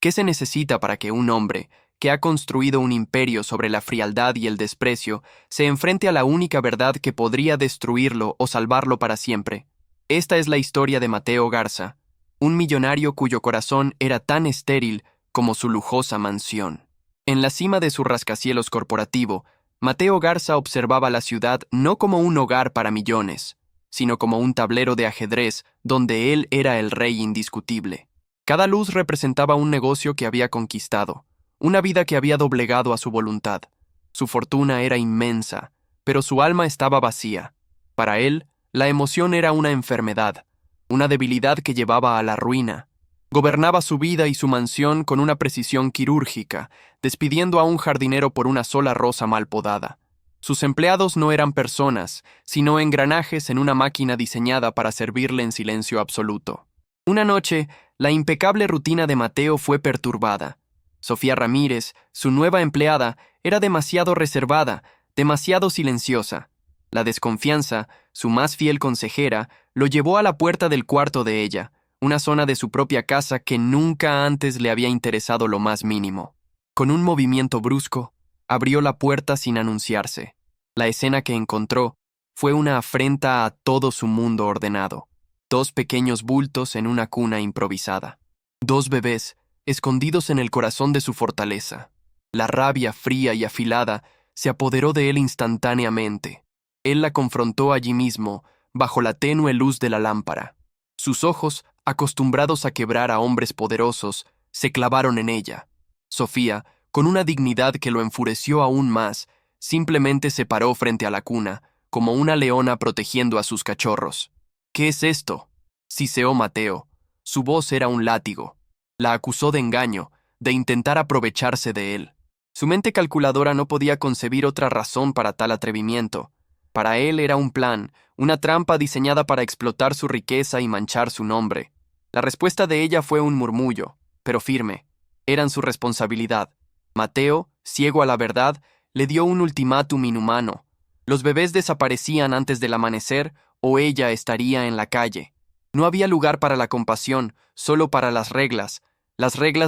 ¿Qué se necesita para que un hombre, que ha construido un imperio sobre la frialdad y el desprecio, se enfrente a la única verdad que podría destruirlo o salvarlo para siempre? Esta es la historia de Mateo Garza, un millonario cuyo corazón era tan estéril como su lujosa mansión. En la cima de su rascacielos corporativo, Mateo Garza observaba la ciudad no como un hogar para millones, sino como un tablero de ajedrez donde él era el rey indiscutible. Cada luz representaba un negocio que había conquistado, una vida que había doblegado a su voluntad. Su fortuna era inmensa, pero su alma estaba vacía. Para él, la emoción era una enfermedad, una debilidad que llevaba a la ruina. Gobernaba su vida y su mansión con una precisión quirúrgica, despidiendo a un jardinero por una sola rosa mal podada. Sus empleados no eran personas, sino engranajes en una máquina diseñada para servirle en silencio absoluto. Una noche, la impecable rutina de Mateo fue perturbada. Sofía Ramírez, su nueva empleada, era demasiado reservada, demasiado silenciosa. La desconfianza, su más fiel consejera, lo llevó a la puerta del cuarto de ella, una zona de su propia casa que nunca antes le había interesado lo más mínimo. Con un movimiento brusco, abrió la puerta sin anunciarse. La escena que encontró fue una afrenta a todo su mundo ordenado. 2 pequeños bultos en una cuna improvisada. 2 bebés escondidos en el corazón de su fortaleza. La rabia fría y afilada se apoderó de él instantáneamente. Él la confrontó allí mismo, bajo la tenue luz de la lámpara. Sus ojos, acostumbrados a quebrar a hombres poderosos, se clavaron en ella. Sofía, con una dignidad que lo enfureció aún más, simplemente se paró frente a la cuna, como una leona protegiendo a sus cachorros. ¿Qué es esto?, siseó Mateo. Su voz era un látigo. La acusó de engaño, de intentar aprovecharse de él. Su mente calculadora no podía concebir otra razón para tal atrevimiento. Para él era un plan, una trampa diseñada para explotar su riqueza y manchar su nombre. La respuesta de ella fue un murmullo, pero firme. Eran su responsabilidad. Mateo, ciego a la verdad, le dio un ultimátum inhumano. Los bebés desaparecían antes del amanecer o ella estaría en la calle. No había lugar para la compasión, solo para las reglas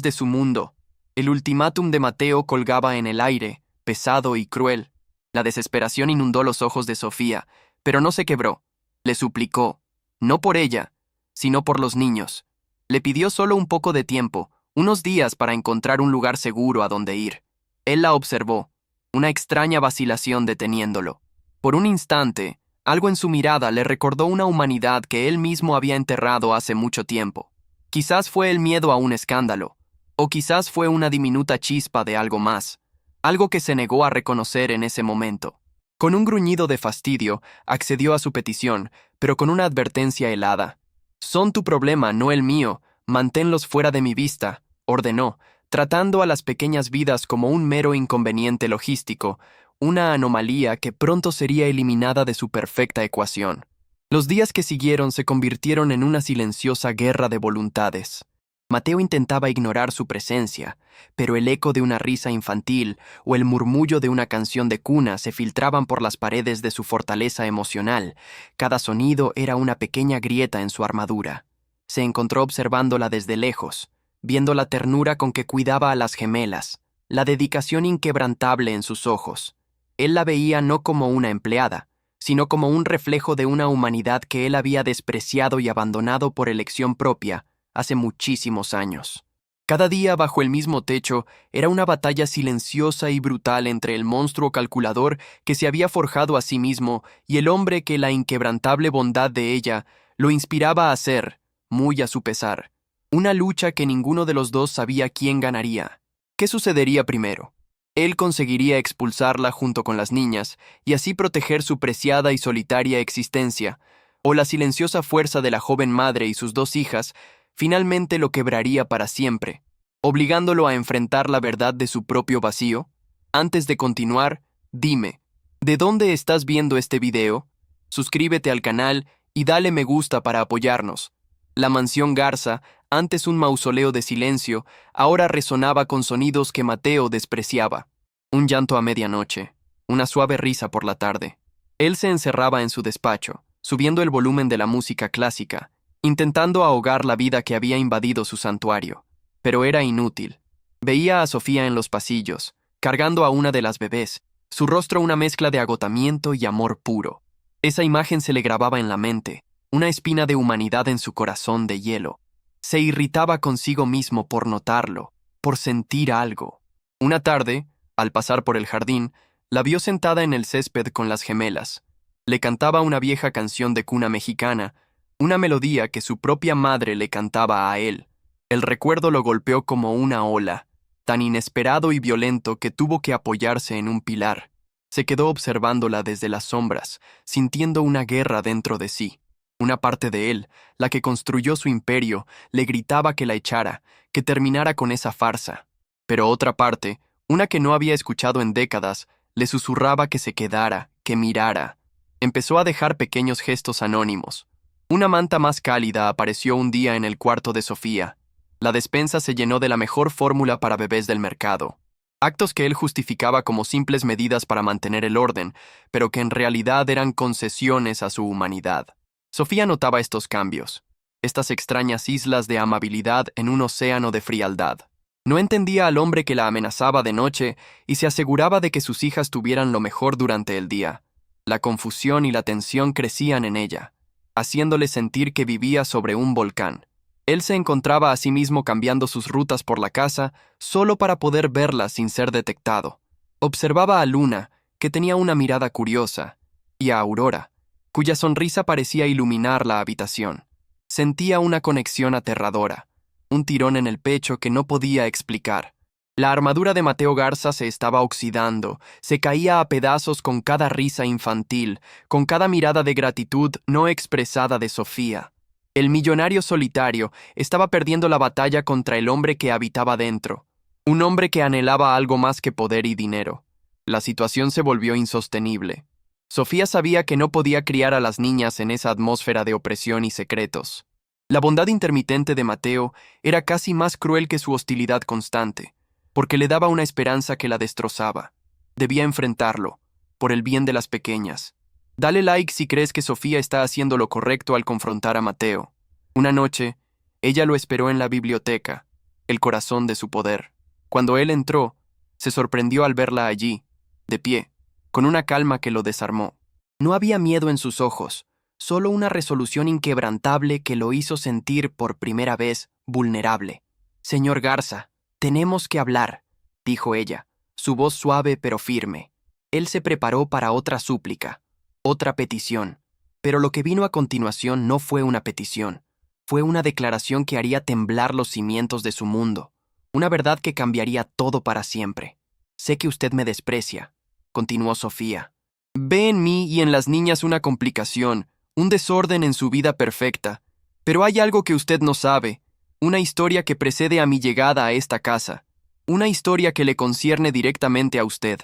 de su mundo. El ultimátum de Mateo colgaba en el aire, pesado y cruel. La desesperación inundó los ojos de Sofía, pero no se quebró. Le suplicó, no por ella, sino por los niños. Le pidió solo un poco de tiempo, unos días para encontrar un lugar seguro a donde ir. Él la observó, una extraña vacilación deteniéndolo. Por un instante, algo en su mirada le recordó una humanidad que él mismo había enterrado hace mucho tiempo. Quizás fue el miedo a un escándalo, o quizás fue una diminuta chispa de algo más, algo que se negó a reconocer en ese momento. Con un gruñido de fastidio, accedió a su petición, pero con una advertencia helada. «Son tu problema, no el mío. Manténlos fuera de mi vista», ordenó, tratando a las pequeñas vidas como un mero inconveniente logístico, una anomalía que pronto sería eliminada de su perfecta ecuación. Los días que siguieron se convirtieron en una silenciosa guerra de voluntades. Mateo intentaba ignorar su presencia, pero el eco de una risa infantil o el murmullo de una canción de cuna se filtraban por las paredes de su fortaleza emocional. Cada sonido era una pequeña grieta en su armadura. Se encontró observándola desde lejos, viendo la ternura con que cuidaba a las gemelas, la dedicación inquebrantable en sus ojos. Él la veía no como una empleada, sino como un reflejo de una humanidad que él había despreciado y abandonado por elección propia hace muchísimos años. Cada día bajo el mismo techo era una batalla silenciosa y brutal entre el monstruo calculador que se había forjado a sí mismo y el hombre que la inquebrantable bondad de ella lo inspiraba a hacer, muy a su pesar. Una lucha que ninguno de los dos sabía quién ganaría. ¿Qué sucedería primero? Él conseguiría expulsarla junto con las niñas y así proteger su preciada y solitaria existencia, o la silenciosa fuerza de la joven madre y sus 2 hijas finalmente lo quebraría para siempre, obligándolo a enfrentar la verdad de su propio vacío. Antes de continuar, dime, ¿de dónde estás viendo este video? Suscríbete al canal y dale me gusta para apoyarnos. La mansión Garza, antes un mausoleo de silencio, ahora resonaba con sonidos que Mateo despreciaba. Un llanto a medianoche, una suave risa por la tarde. Él se encerraba en su despacho, subiendo el volumen de la música clásica, intentando ahogar la vida que había invadido su santuario. pero era inútil. Veía a Sofía en los pasillos, cargando a una de las bebés, su rostro una mezcla de agotamiento y amor puro. Esa imagen se le grababa en la mente, una espina de humanidad en su corazón de hielo. Se irritaba consigo mismo por notarlo, por sentir algo. Una tarde, al pasar por el jardín, la vio sentada en el césped con las gemelas. Le cantaba una vieja canción de cuna mexicana, una melodía que su propia madre le cantaba a él. El recuerdo lo golpeó como una ola, tan inesperado y violento que tuvo que apoyarse en un pilar. Se quedó observándola desde las sombras, sintiendo una guerra dentro de sí. Una parte de él, la que construyó su imperio, le gritaba que la echara, que terminara con esa farsa. Pero otra parte, una que no había escuchado en décadas, le susurraba que se quedara, que mirara. Empezó a dejar pequeños gestos anónimos. Una manta más cálida apareció un día en el cuarto de Sofía. La despensa se llenó de la mejor fórmula para bebés del mercado. Actos que él justificaba como simples medidas para mantener el orden, pero que en realidad eran concesiones a su humanidad. Sofía notaba estos cambios, estas extrañas islas de amabilidad en un océano de frialdad. No entendía al hombre que la amenazaba de noche y se aseguraba de que sus hijas tuvieran lo mejor durante el día. La confusión y la tensión crecían en ella, haciéndole sentir que vivía sobre un volcán. Él se encontraba a sí mismo cambiando sus rutas por la casa solo para poder verla sin ser detectado. Observaba a Luna, que tenía una mirada curiosa, y a Aurora, cuya sonrisa parecía iluminar la habitación. Sentía una conexión aterradora, un tirón en el pecho que no podía explicar. La armadura de Mateo Garza se estaba oxidando, se caía a pedazos con cada risa infantil, con cada mirada de gratitud no expresada de Sofía. El millonario solitario estaba perdiendo la batalla contra el hombre que habitaba dentro, un hombre que anhelaba algo más que poder y dinero. La situación se volvió insostenible. Sofía sabía que no podía criar a las niñas en esa atmósfera de opresión y secretos. La bondad intermitente de Mateo era casi más cruel que su hostilidad constante, porque le daba una esperanza que la destrozaba. Debía enfrentarlo, por el bien de las pequeñas. Dale like si crees que Sofía está haciendo lo correcto al confrontar a Mateo. Una noche, ella lo esperó en la biblioteca, el corazón de su poder. Cuando él entró, se sorprendió al verla allí, de pie, con una calma que lo desarmó. No había miedo en sus ojos, solo una resolución inquebrantable que lo hizo sentir por primera vez vulnerable. «Señor Garza, tenemos que hablar», dijo ella, su voz suave pero firme. Él se preparó para otra súplica, otra petición, pero lo que vino a continuación no fue una petición, fue una declaración que haría temblar los cimientos de su mundo, una verdad que cambiaría todo para siempre. «Sé que usted me desprecia», continuó Sofía. «Ve en mí y en las niñas una complicación, un desorden en su vida perfecta, pero hay algo que usted no sabe, una historia que precede a mi llegada a esta casa, una historia que le concierne directamente a usted».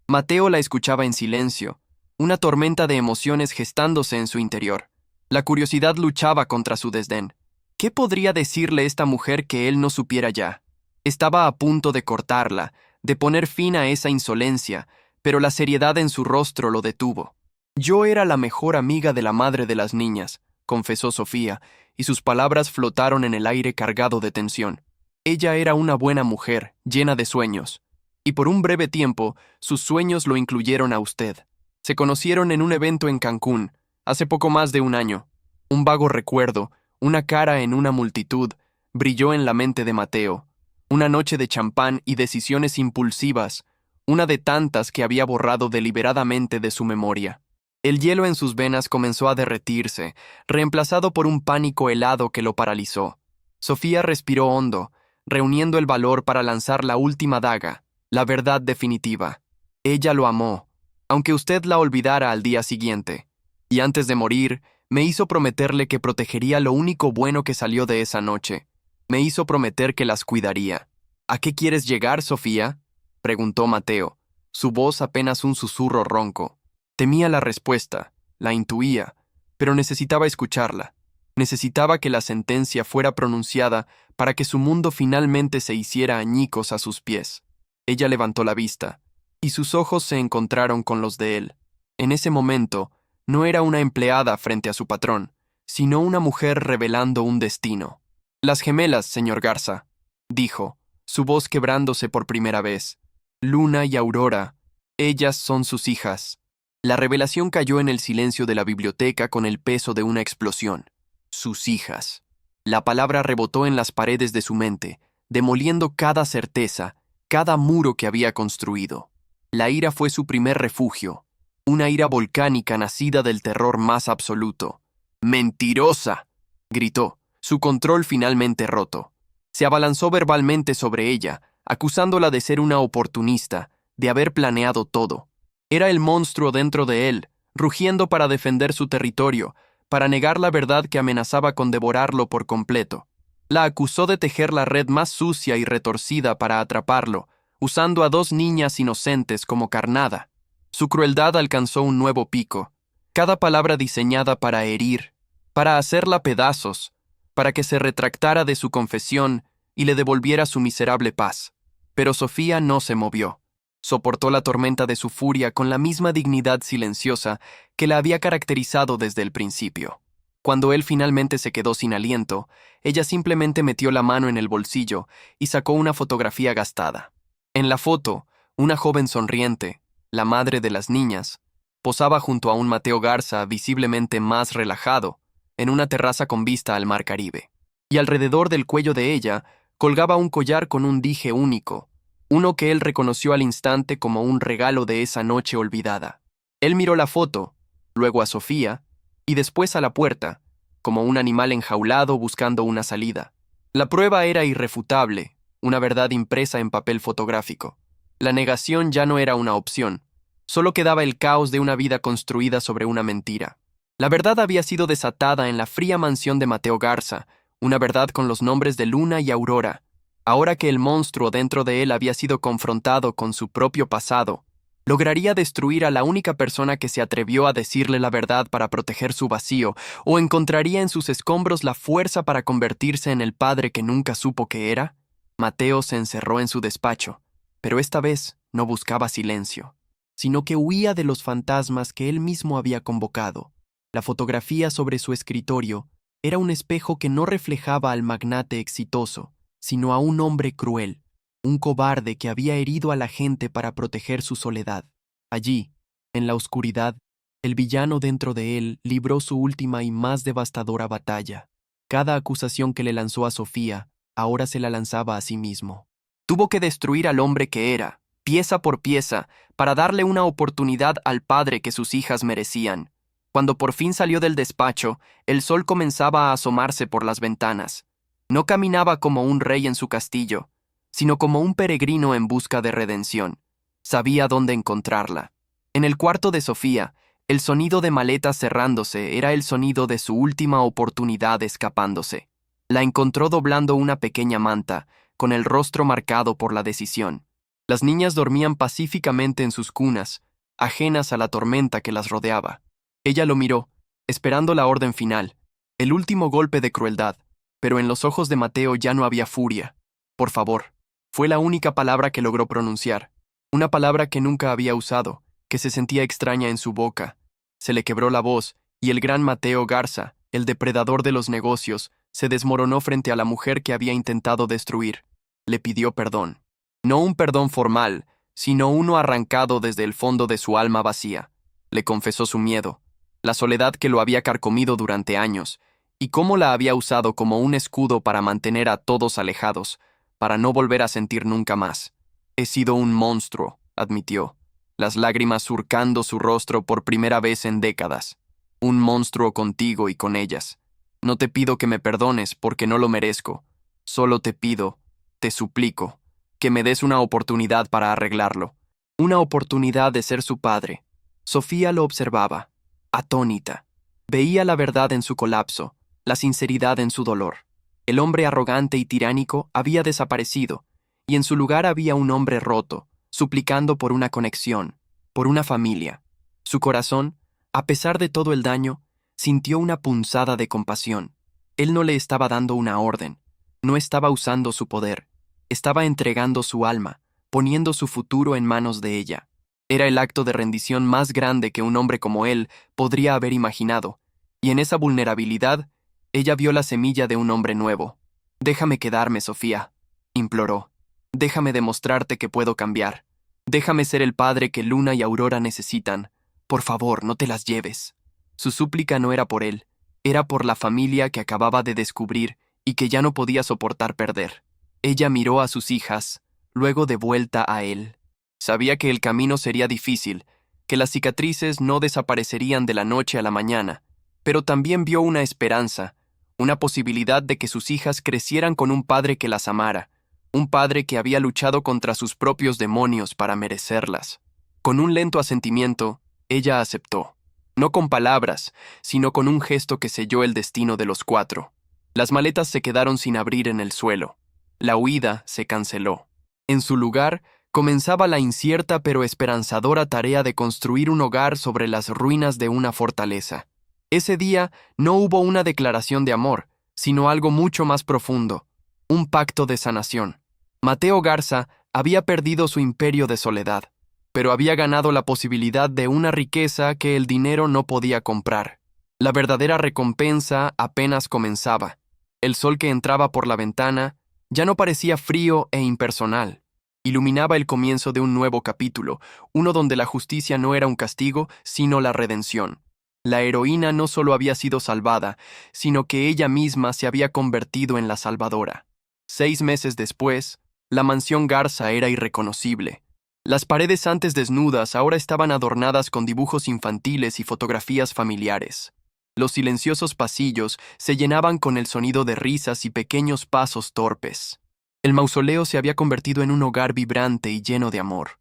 Mateo la escuchaba en silencio, una tormenta de emociones gestándose en su interior. La curiosidad luchaba contra su desdén. ¿Qué podría decirle esta mujer que él no supiera ya? Estaba a punto de cortarla, de poner fin a esa insolencia, pero la seriedad en su rostro lo detuvo. «Yo era la mejor amiga de la madre de las niñas», confesó Sofía, y sus palabras flotaron en el aire cargado de tensión. Ella era una buena mujer, llena de sueños, y por un breve tiempo sus sueños lo incluyeron a usted. Se conocieron en un evento en Cancún, hace poco más de un año. Un vago recuerdo, una cara en una multitud, brilló en la mente de Mateo. Una noche de champán y decisiones impulsivas, una de tantas que había borrado deliberadamente de su memoria. El hielo en sus venas comenzó a derretirse, reemplazado por un pánico helado que lo paralizó. Sofía respiró hondo, reuniendo el valor para lanzar la última daga, la verdad definitiva. Ella lo amó, aunque usted la olvidara al día siguiente. Y antes de morir, me hizo prometerle que protegería lo único bueno que salió de esa noche. Me hizo prometer que las cuidaría. «¿A qué quieres llegar, Sofía?», preguntó Mateo, su voz apenas un susurro ronco. Temía la respuesta, la intuía, pero necesitaba escucharla. Necesitaba que la sentencia fuera pronunciada para que su mundo finalmente se hiciera añicos a sus pies. Ella levantó la vista, y sus ojos se encontraron con los de él. En ese momento, no era una empleada frente a su patrón, sino una mujer revelando un destino. «Las gemelas, señor Garza», dijo, su voz quebrándose por primera vez. Luna y Aurora, ellas son sus hijas. La revelación cayó en el silencio de la biblioteca con el peso de una explosión. Sus hijas. La palabra rebotó en las paredes de su mente, demoliendo cada certeza, cada muro que había construido. La ira fue su primer refugio, una ira volcánica nacida del terror más absoluto. ¡Mentirosa!, gritó, su control finalmente roto. Se abalanzó verbalmente sobre ella, acusándola de ser una oportunista, de haber planeado todo. Era el monstruo dentro de él, rugiendo para defender su territorio, para negar la verdad que amenazaba con devorarlo por completo. La acusó de tejer la red más sucia y retorcida para atraparlo, usando a 2 niñas inocentes como carnada. Su crueldad alcanzó un nuevo pico, cada palabra diseñada para herir, para hacerla pedazos, para que se retractara de su confesión y le devolviera su miserable paz. Pero Sofía no se movió. Soportó la tormenta de su furia con la misma dignidad silenciosa que la había caracterizado desde el principio. Cuando él finalmente se quedó sin aliento, ella simplemente metió la mano en el bolsillo y sacó una fotografía gastada. En la foto, una joven sonriente, la madre de las niñas, posaba junto a un Mateo Garza visiblemente más relajado, en una terraza con vista al mar Caribe. Y alrededor del cuello de ella colgaba un collar con un dije único, uno que él reconoció al instante como un regalo de esa noche olvidada. Él miró la foto, luego a Sofía, y después a la puerta, como un animal enjaulado buscando una salida. La prueba era irrefutable, una verdad impresa en papel fotográfico. La negación ya no era una opción, solo quedaba el caos de una vida construida sobre una mentira. La verdad había sido desatada en la fría mansión de Mateo Garza, una verdad con los nombres de Luna y Aurora. Ahora que el monstruo dentro de él había sido confrontado con su propio pasado, lograría destruir a la única persona que se atrevió a decirle la verdad para proteger su vacío, o encontraría en sus escombros la fuerza para convertirse en el padre que nunca supo que era. Mateo se encerró en su despacho, pero esta vez no buscaba silencio, sino que huía de los fantasmas que él mismo había convocado. La fotografía sobre su escritorio era un espejo que no reflejaba al magnate exitoso, sino a un hombre cruel, un cobarde que había herido a la gente para proteger su soledad. Allí, en la oscuridad, el villano dentro de él libró su última y más devastadora batalla. Cada acusación que le lanzó a Sofía, ahora se la lanzaba a sí mismo. Tuvo que destruir al hombre que era, pieza por pieza, para darle una oportunidad al padre que sus hijas merecían. Cuando por fin salió del despacho, el sol comenzaba a asomarse por las ventanas. No caminaba como un rey en su castillo, sino como un peregrino en busca de redención. Sabía dónde encontrarla. En el cuarto de Sofía, el sonido de maletas cerrándose era el sonido de su última oportunidad escapándose. La encontró doblando una pequeña manta, con el rostro marcado por la decisión. Las niñas dormían pacíficamente en sus cunas, ajenas a la tormenta que las rodeaba. Ella lo miró, esperando la orden final, el último golpe de crueldad, pero en los ojos de Mateo ya no había furia. Por favor, fue la única palabra que logró pronunciar, una palabra que nunca había usado, que se sentía extraña en su boca. Se le quebró la voz, y el gran Mateo Garza, el depredador de los negocios, se desmoronó frente a la mujer que había intentado destruir. Le pidió perdón. No un perdón formal, sino uno arrancado desde el fondo de su alma vacía. Le confesó su miedo, la soledad que lo había carcomido durante años, y cómo la había usado como un escudo para mantener a todos alejados, para no volver a sentir nunca más. He sido un monstruo, admitió, las lágrimas surcando su rostro por primera vez en décadas. Un monstruo contigo y con ellas. No te pido que me perdones porque no lo merezco. Solo te pido, te suplico, que me des una oportunidad para arreglarlo. Una oportunidad de ser su padre. Sofía lo observaba, atónita. Veía la verdad en su colapso, la sinceridad en su dolor. El hombre arrogante y tiránico había desaparecido, y en su lugar había un hombre roto, suplicando por una conexión, por una familia. Su corazón, a pesar de todo el daño, sintió una punzada de compasión. Él no le estaba dando una orden, no estaba usando su poder, estaba entregando su alma, poniendo su futuro en manos de ella. Era el acto de rendición más grande que un hombre como él podría haber imaginado, y en esa vulnerabilidad, ella vio la semilla de un hombre nuevo. «Déjame quedarme, Sofía», imploró. Déjame demostrarte que puedo cambiar. Déjame ser el padre que Luna y Aurora necesitan. Por favor, no te las lleves. Su súplica no era por él, era por la familia que acababa de descubrir y que ya no podía soportar perder. Ella miró a sus hijas, luego de vuelta a él. Sabía que el camino sería difícil, que las cicatrices no desaparecerían de la noche a la mañana, pero también vio una esperanza, una posibilidad de que sus hijas crecieran con un padre que las amara, un padre que había luchado contra sus propios demonios para merecerlas. Con un lento asentimiento, ella aceptó, no con palabras, sino con un gesto que selló el destino de los cuatro. Las maletas se quedaron sin abrir en el suelo. La huida se canceló. En su lugar, comenzaba la incierta pero esperanzadora tarea de construir un hogar sobre las ruinas de una fortaleza. Ese día no hubo una declaración de amor, sino algo mucho más profundo, un pacto de sanación. Mateo Garza había perdido su imperio de soledad, pero había ganado la posibilidad de una riqueza que el dinero no podía comprar. La verdadera recompensa apenas comenzaba. El sol que entraba por la ventana ya no parecía frío e impersonal. Iluminaba el comienzo de un nuevo capítulo, uno donde la justicia no era un castigo, sino la redención. La heroína no solo había sido salvada, sino que ella misma se había convertido en la salvadora. 6 meses después, la mansión Garza era irreconocible. Las paredes antes desnudas ahora estaban adornadas con dibujos infantiles y fotografías familiares. Los silenciosos pasillos se llenaban con el sonido de risas y pequeños pasos torpes. El mausoleo se había convertido en un hogar vibrante y lleno de amor.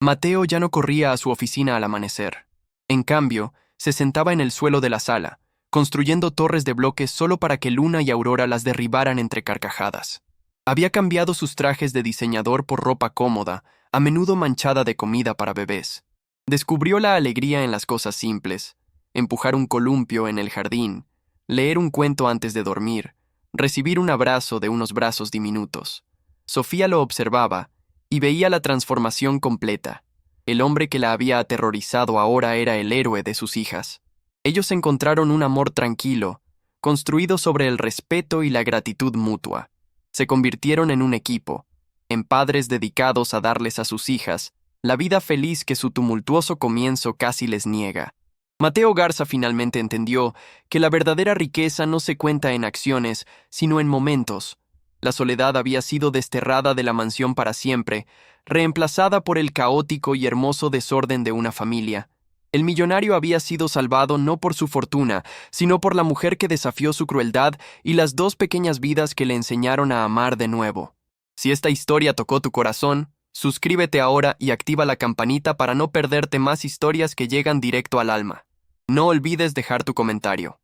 Mateo ya no corría a su oficina al amanecer. En cambio, se sentaba en el suelo de la sala, construyendo torres de bloques solo para que Luna y Aurora las derribaran entre carcajadas. Había cambiado sus trajes de diseñador por ropa cómoda, a menudo manchada de comida para bebés. Descubrió la alegría en las cosas simples: empujar un columpio en el jardín, leer un cuento antes de dormir, recibir un abrazo de unos brazos diminutos. Sofía lo observaba y veía la transformación completa. El hombre que la había aterrorizado ahora era el héroe de sus hijas. Ellos encontraron un amor tranquilo, construido sobre el respeto y la gratitud mutua. Se convirtieron en un equipo, en padres dedicados a darles a sus hijas la vida feliz que su tumultuoso comienzo casi les niega. Mateo Garza finalmente entendió que la verdadera riqueza no se cuenta en acciones, sino en momentos. La soledad había sido desterrada de la mansión para siempre, reemplazada por el caótico y hermoso desorden de una familia. El millonario había sido salvado no por su fortuna, sino por la mujer que desafió su crueldad y las 2 pequeñas vidas que le enseñaron a amar de nuevo. Si esta historia tocó tu corazón, suscríbete ahora y activa la campanita para no perderte más historias que llegan directo al alma. No olvides dejar tu comentario.